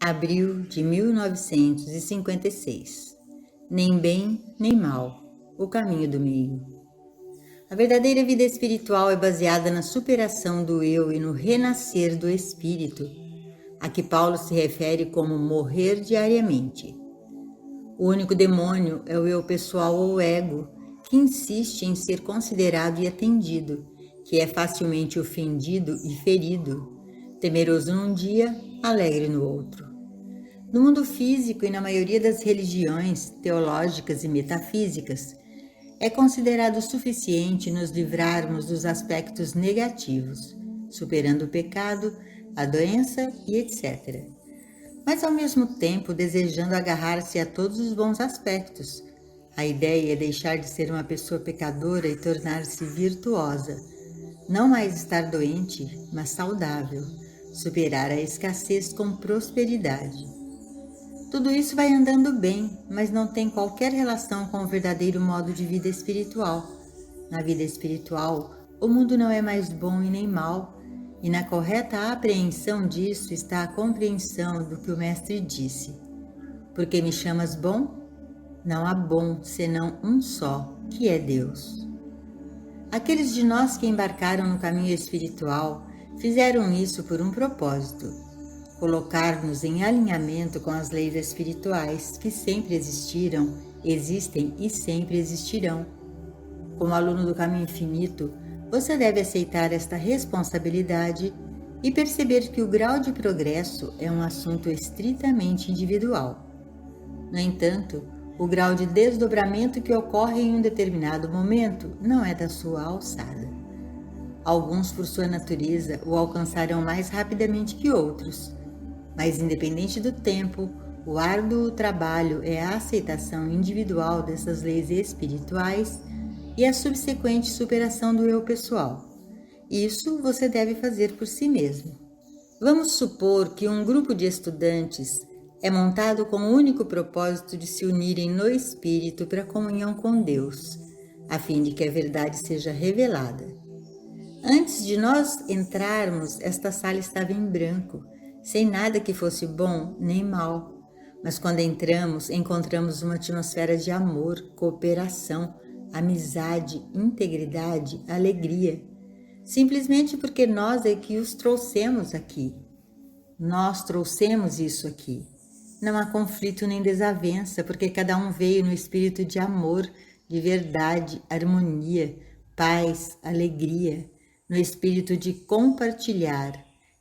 Abril de 1956. Nem bem, nem mal. O caminho do meio. A verdadeira vida espiritual é baseada na superação do eu e no renascer do espírito, a que Paulo se refere como morrer diariamente. O único demônio é o eu pessoal ou ego, que insiste em ser considerado e atendido, que é facilmente ofendido e ferido, temeroso num dia, alegre no outro. No mundo físico e na maioria das religiões teológicas e metafísicas, é considerado suficiente nos livrarmos dos aspectos negativos, superando o pecado, a doença e etc. Mas ao mesmo tempo desejando agarrar-se a todos os bons aspectos. A ideia é deixar de ser uma pessoa pecadora e tornar-se virtuosa. Não mais estar doente, mas saudável. Superar a escassez com prosperidade. Tudo isso vai andando bem, mas não tem qualquer relação com o verdadeiro modo de vida espiritual. Na vida espiritual, o mundo não é mais bom e nem mal, e na correta apreensão disso está a compreensão do que o Mestre disse. Porque me chamas bom? Não há bom senão um só, que é Deus. Aqueles de nós que embarcaram no caminho espiritual fizeram isso por um propósito: colocar-nos em alinhamento com as leis espirituais que sempre existiram, existem e sempre existirão. Como aluno do caminho infinito, você deve aceitar esta responsabilidade e perceber que o grau de progresso é um assunto estritamente individual. No entanto, o grau de desdobramento que ocorre em um determinado momento não é da sua alçada. Alguns, por sua natureza, o alcançarão mais rapidamente que outros. Mas independente do tempo, o árduo trabalho é a aceitação individual dessas leis espirituais e a subsequente superação do eu pessoal. Isso você deve fazer por si mesmo. Vamos supor que um grupo de estudantes é montado com o único propósito de se unirem no espírito para a comunhão com Deus, a fim de que a verdade seja revelada. Antes de nós entrarmos, esta sala estava em branco, sem nada que fosse bom nem mal. Mas quando entramos uma atmosfera de amor, cooperação, amizade, integridade, alegria. Simplesmente porque nós é que os trouxemos aqui. Nós trouxemos isso aqui. Não há conflito nem desavença, porque cada um veio no espírito de amor, de verdade, harmonia, paz, alegria, no espírito de compartilhar,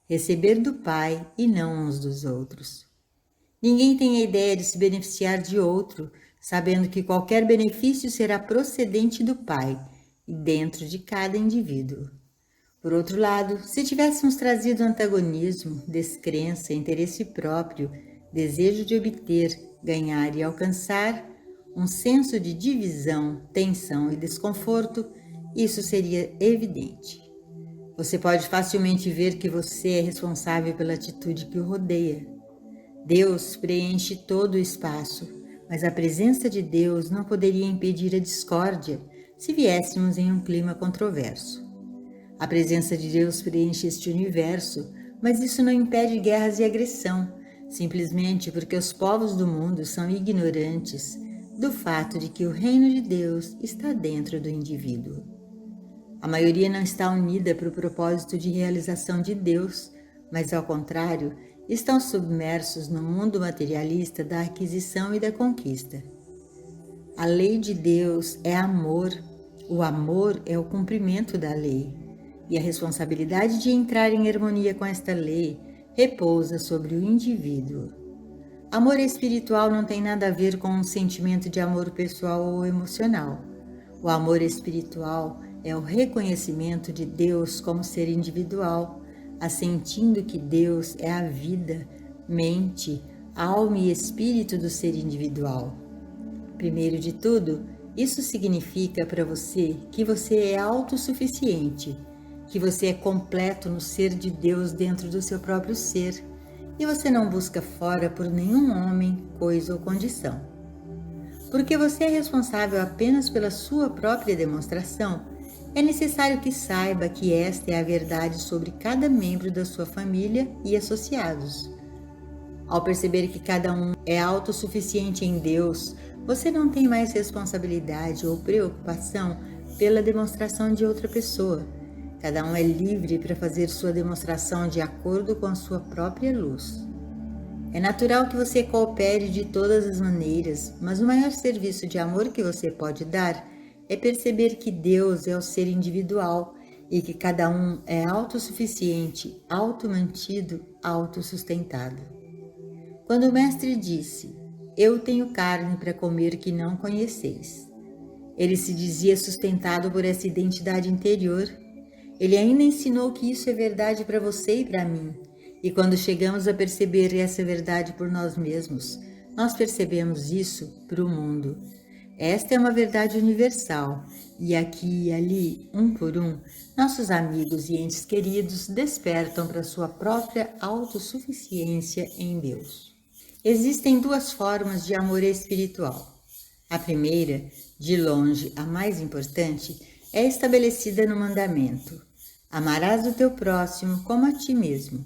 receber do Pai e não uns dos outros. Ninguém tem a ideia de se beneficiar de outro, sabendo que qualquer benefício será procedente do Pai e dentro de cada indivíduo. Por outro lado, se tivéssemos trazido antagonismo, descrença, interesse próprio, desejo de obter, ganhar e alcançar, um senso de divisão, tensão e desconforto, isso seria evidente. Você pode facilmente ver que você é responsável pela atitude que o rodeia. Deus preenche todo o espaço, mas a presença de Deus não poderia impedir a discórdia se viéssemos em um clima controverso. A presença de Deus preenche este universo, mas isso não impede guerras e agressão, simplesmente porque os povos do mundo são ignorantes do fato de que o reino de Deus está dentro do indivíduo. A maioria não está unida para o propósito de realização de Deus, mas ao contrário, estão submersos no mundo materialista da aquisição e da conquista. A lei de Deus é amor, o amor é o cumprimento da lei, e a responsabilidade de entrar em harmonia com esta lei repousa sobre o indivíduo. Amor espiritual não tem nada a ver com um sentimento de amor pessoal ou emocional. O amor espiritual é o reconhecimento de Deus como ser individual, assentindo que Deus é a vida, mente, alma e espírito do ser individual. Primeiro de tudo, isso significa para você que você é autossuficiente, que você é completo no ser de Deus dentro do seu próprio ser, e você não busca fora por nenhum homem, coisa ou condição. Porque você é responsável apenas pela sua própria demonstração, é necessário que saiba que esta é a verdade sobre cada membro da sua família e associados. Ao perceber que cada um é autossuficiente em Deus, você não tem mais responsabilidade ou preocupação pela demonstração de outra pessoa. Cada um é livre para fazer sua demonstração de acordo com a sua própria luz. É natural que você coopere de todas as maneiras, mas o maior serviço de amor que você pode dar é perceber que Deus é o ser individual e que cada um é autossuficiente, automantido, autossustentado. Quando o Mestre disse, "Eu tenho carne para comer que não conheceis", ele se dizia sustentado por essa identidade interior. Ele ainda ensinou que isso é verdade para você e para mim. E quando chegamos a perceber essa verdade por nós mesmos, nós percebemos isso para o mundo. Esta é uma verdade universal, e aqui e ali, um por um, nossos amigos e entes queridos despertam para sua própria autossuficiência em Deus. Existem duas formas de amor espiritual. A primeira, de longe a mais importante, é estabelecida no mandamento: amarás o teu próximo como a ti mesmo.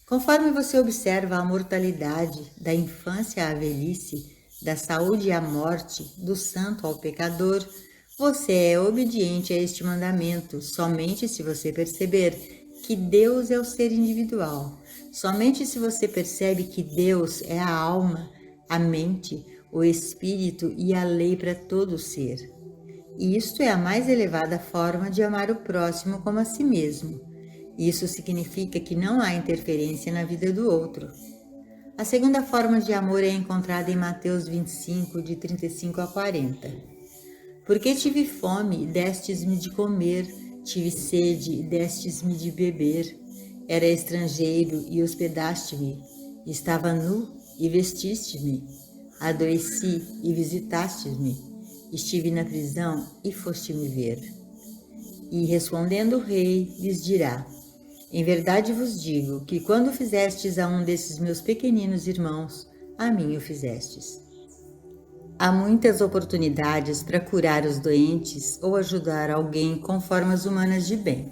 Conforme você observa a mortalidade, da infância à velhice, da saúde à morte, do santo ao pecador, você é obediente a este mandamento somente se você perceber que Deus é o ser individual, somente se você percebe que Deus é a alma, a mente, o espírito e a lei para todo ser. E isto é a mais elevada forma de amar o próximo como a si mesmo. Isso significa que não há interferência na vida do outro. A segunda forma de amor é encontrada em Mateus 25, de 35 a 40. Porque tive fome e destes-me de comer, tive sede e destes-me de beber, era estrangeiro e hospedaste-me, estava nu e vestiste-me, adoeci e visitastes-me, estive na prisão e foste-me ver. E respondendo o rei, lhes dirá: em verdade vos digo que quando fizestes a um desses meus pequeninos irmãos, a mim o fizestes. Há muitas oportunidades para curar os doentes ou ajudar alguém com formas humanas de bem,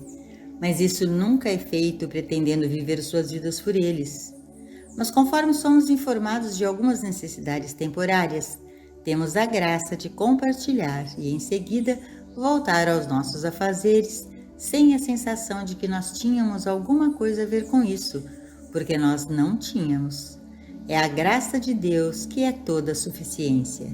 mas isso nunca é feito pretendendo viver suas vidas por eles. Mas conforme somos informados de algumas necessidades temporárias, temos a graça de compartilhar e, em seguida, voltar aos nossos afazeres, sem a sensação de que nós tínhamos alguma coisa a ver com isso, porque nós não tínhamos. É a graça de Deus que é toda a suficiência.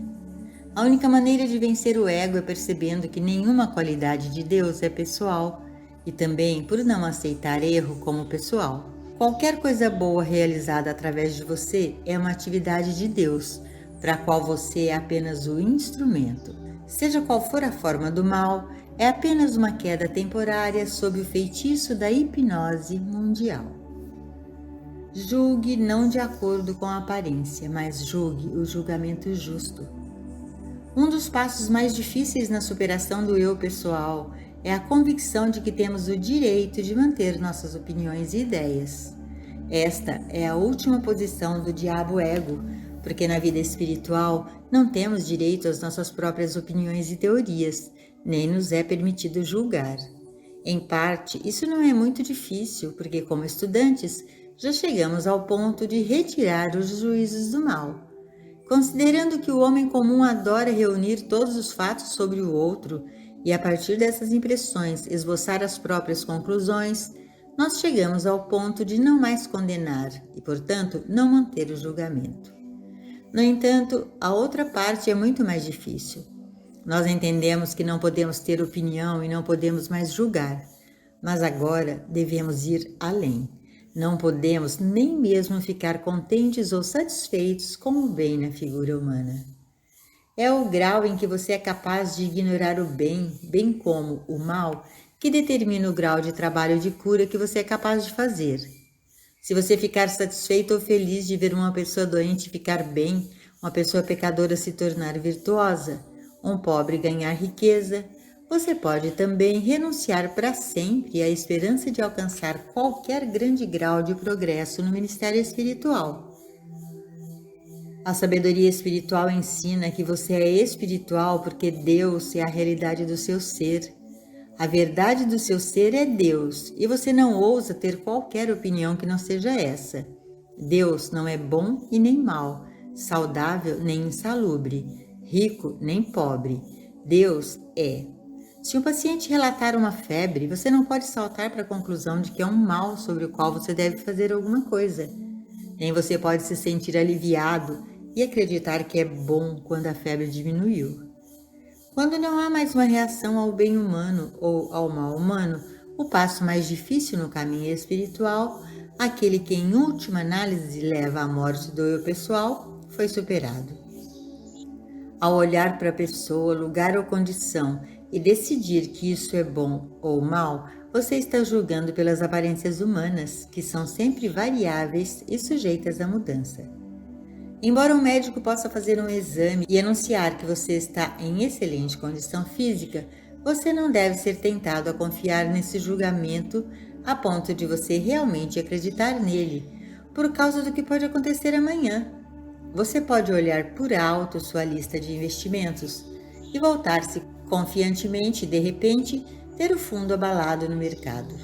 A única maneira de vencer o ego é percebendo que nenhuma qualidade de Deus é pessoal e também por não aceitar erro como pessoal. Qualquer coisa boa realizada através de você é uma atividade de Deus, para a qual você é apenas o instrumento. Seja qual for a forma do mal, é apenas uma queda temporária sob o feitiço da hipnose mundial. Julgue não de acordo com a aparência, mas julgue o julgamento justo. Um dos passos mais difíceis na superação do eu pessoal é a convicção de que temos o direito de manter nossas opiniões e ideias. Esta é a última posição do diabo ego, porque na vida espiritual não temos direito às nossas próprias opiniões e teorias, nem nos é permitido julgar. Em parte, isso não é muito difícil, porque como estudantes, já chegamos ao ponto de retirar os juízos do mal. Considerando que o homem comum adora reunir todos os fatos sobre o outro e, a partir dessas impressões, esboçar as próprias conclusões, nós chegamos ao ponto de não mais condenar e, portanto, não manter o julgamento. No entanto, a outra parte é muito mais difícil. Nós entendemos que não podemos ter opinião e não podemos mais julgar, mas agora devemos ir além. Não podemos nem mesmo ficar contentes ou satisfeitos com o bem na figura humana. É o grau em que você é capaz de ignorar o bem, bem como o mal, que determina o grau de trabalho de cura que você é capaz de fazer. Se você ficar satisfeito ou feliz de ver uma pessoa doente ficar bem, uma pessoa pecadora se tornar virtuosa, um pobre ganhar riqueza, você pode também renunciar para sempre à esperança de alcançar qualquer grande grau de progresso no ministério espiritual. A sabedoria espiritual ensina que você é espiritual porque Deus é a realidade do seu ser. A verdade do seu ser é Deus e você não ousa ter qualquer opinião que não seja essa. Deus não é bom e nem mau, saudável nem insalubre, rico nem pobre. Deus é. Se um paciente relatar uma febre, você não pode saltar para a conclusão de que é um mal sobre o qual você deve fazer alguma coisa. Nem você pode se sentir aliviado e acreditar que é bom quando a febre diminuiu. Quando não há mais uma reação ao bem humano ou ao mal humano, o passo mais difícil no caminho espiritual, aquele que em última análise leva à morte do eu pessoal, foi superado. Ao olhar para a pessoa, lugar ou condição e decidir que isso é bom ou mal, você está julgando pelas aparências humanas, que são sempre variáveis e sujeitas à mudança. Embora um médico possa fazer um exame e anunciar que você está em excelente condição física, você não deve ser tentado a confiar nesse julgamento a ponto de você realmente acreditar nele, por causa do que pode acontecer amanhã. Você pode olhar por alto sua lista de investimentos e voltar-se confiantemente e, de repente, ter o fundo abalado no mercado.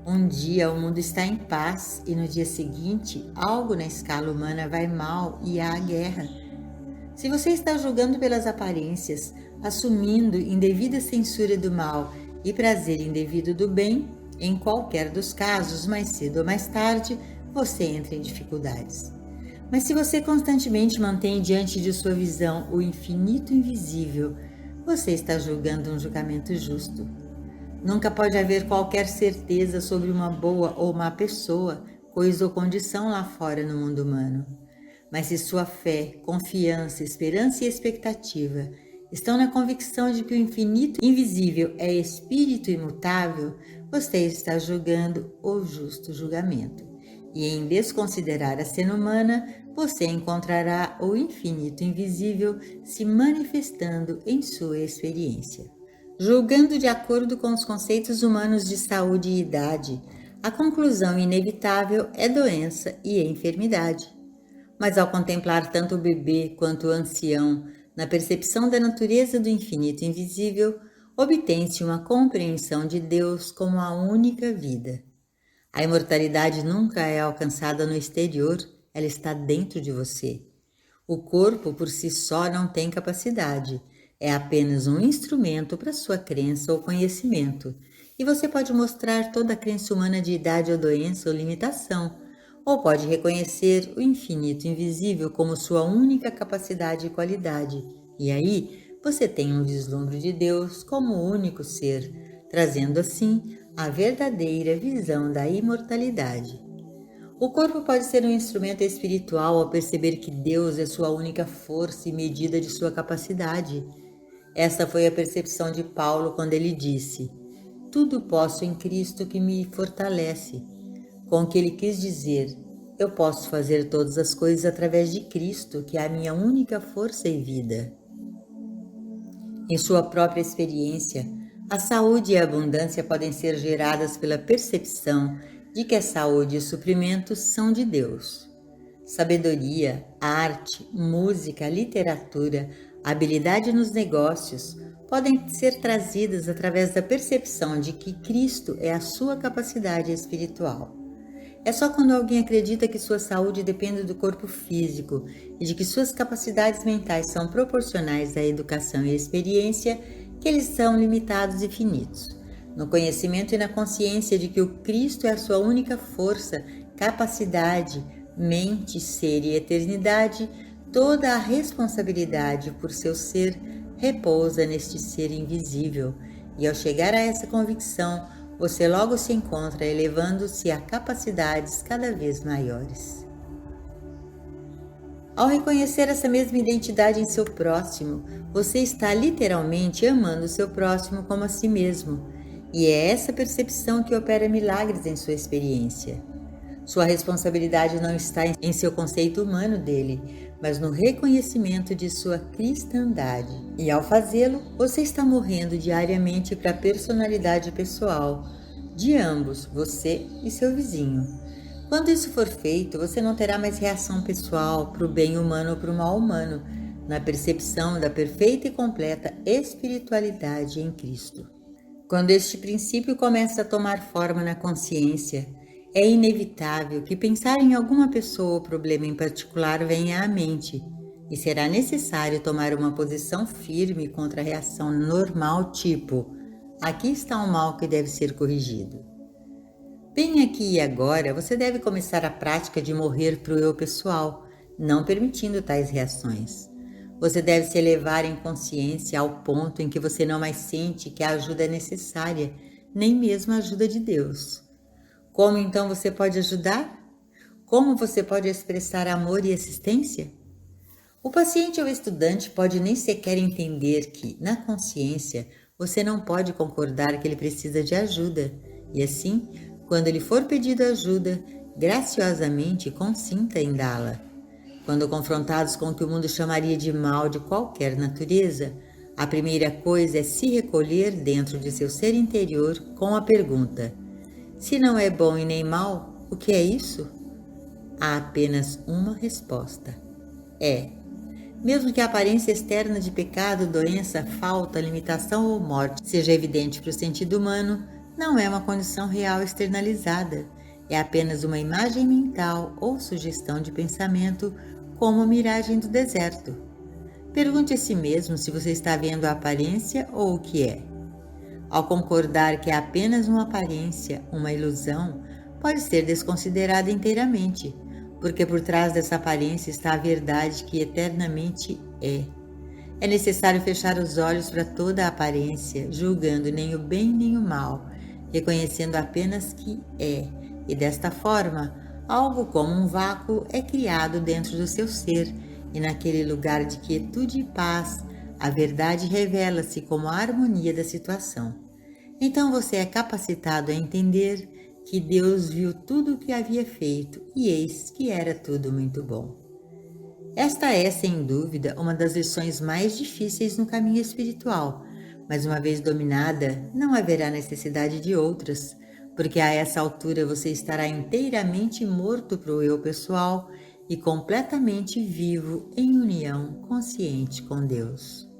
Um dia o mundo está em paz e no dia seguinte algo na escala humana vai mal e há guerra. Se você está julgando pelas aparências, assumindo indevida censura do mal e prazer indevido do bem, em qualquer dos casos, mais cedo ou mais tarde, você entra em dificuldades. Mas se você constantemente mantém diante de sua visão o infinito invisível, você está julgando um julgamento justo. Nunca pode haver qualquer certeza sobre uma boa ou má pessoa, coisa ou condição lá fora no mundo humano. Mas se sua fé, confiança, esperança e expectativa estão na convicção de que o infinito invisível é espírito imutável, você está julgando o justo julgamento. E em desconsiderar a cena humana, você encontrará o infinito invisível se manifestando em sua experiência. Julgando de acordo com os conceitos humanos de saúde e idade, a conclusão inevitável é doença e enfermidade. Mas ao contemplar tanto o bebê quanto o ancião na percepção da natureza do infinito invisível, obtém-se uma compreensão de Deus como a única vida. A imortalidade nunca é alcançada no exterior, ela está dentro de você. O corpo por si só não tem capacidade, é apenas um instrumento para sua crença ou conhecimento, e você pode mostrar toda a crença humana de idade ou doença ou limitação, ou pode reconhecer o infinito invisível como sua única capacidade e qualidade, e aí você tem um vislumbre de Deus como o único ser, trazendo assim a verdadeira visão da imortalidade. O corpo pode ser um instrumento espiritual ao perceber que Deus é sua única força e medida de sua capacidade. Esta foi a percepção de Paulo quando ele disse: "Tudo posso em Cristo que me fortalece", com o que ele quis dizer: eu posso fazer todas as coisas através de Cristo, que é a minha única força e vida. Em sua própria experiência, a saúde e a abundância podem ser geradas pela percepção de que a saúde e o suprimento são de Deus. Sabedoria, arte, música, literatura, habilidade nos negócios podem ser trazidas através da percepção de que Cristo é a sua capacidade espiritual. É só quando alguém acredita que sua saúde depende do corpo físico e de que suas capacidades mentais são proporcionais à educação e à experiência que eles são limitados e finitos. No conhecimento e na consciência de que o Cristo é a sua única força, capacidade, mente, ser e eternidade, toda a responsabilidade por seu ser repousa neste ser invisível. E ao chegar a essa convicção, você logo se encontra elevando-se a capacidades cada vez maiores. Ao reconhecer essa mesma identidade em seu próximo, você está literalmente amando o seu próximo como a si mesmo, e é essa percepção que opera milagres em sua experiência. Sua responsabilidade não está em seu conceito humano dele, mas no reconhecimento de sua cristandade. E ao fazê-lo, você está morrendo diariamente para a personalidade pessoal de ambos, você e seu vizinho. Quando isso for feito, você não terá mais reação pessoal para o bem humano ou para o mal humano, na percepção da perfeita e completa espiritualidade em Cristo. Quando este princípio começa a tomar forma na consciência, É inevitável que pensar em alguma pessoa ou problema em particular venha à mente, e será necessário tomar uma posição firme contra a reação normal, tipo: aqui está um mal que deve ser corrigido. Bem aqui e agora, você deve começar a prática de morrer para o eu pessoal, não permitindo tais reações. Você deve se elevar em consciência ao ponto em que você não mais sente que a ajuda é necessária, nem mesmo a ajuda de Deus. Como então você pode ajudar? Como você pode expressar amor e assistência? O paciente ou estudante pode nem sequer entender que, na consciência, você não pode concordar que ele precisa de ajuda, e assim, quando lhe for pedido ajuda, graciosamente consinta em dá-la. Quando confrontados com o que o mundo chamaria de mal de qualquer natureza, a primeira coisa é se recolher dentro de seu ser interior com a pergunta: se não é bom e nem mal, o que é isso? Há apenas uma resposta: é. Mesmo que a aparência externa de pecado, doença, falta, limitação ou morte seja evidente para o sentido humano, não é uma condição real externalizada. É apenas uma imagem mental ou sugestão de pensamento, como a miragem do deserto. Pergunte a si mesmo se você está vendo a aparência ou o que é. Ao concordar que é apenas uma aparência, uma ilusão, pode ser desconsiderada inteiramente, porque por trás dessa aparência está a verdade que eternamente é. É necessário fechar os olhos para toda a aparência, julgando nem o bem nem o mal, reconhecendo apenas que é, e desta forma, algo como um vácuo é criado dentro do seu ser, e naquele lugar de quietude e paz, a verdade revela-se como a harmonia da situação. Então você é capacitado a entender que Deus viu tudo o que havia feito e eis que era tudo muito bom. Esta é, sem dúvida, uma das lições mais difíceis no caminho espiritual, mas uma vez dominada, não haverá necessidade de outras, porque a essa altura você estará inteiramente morto para o eu pessoal e completamente vivo em união consciente com Deus.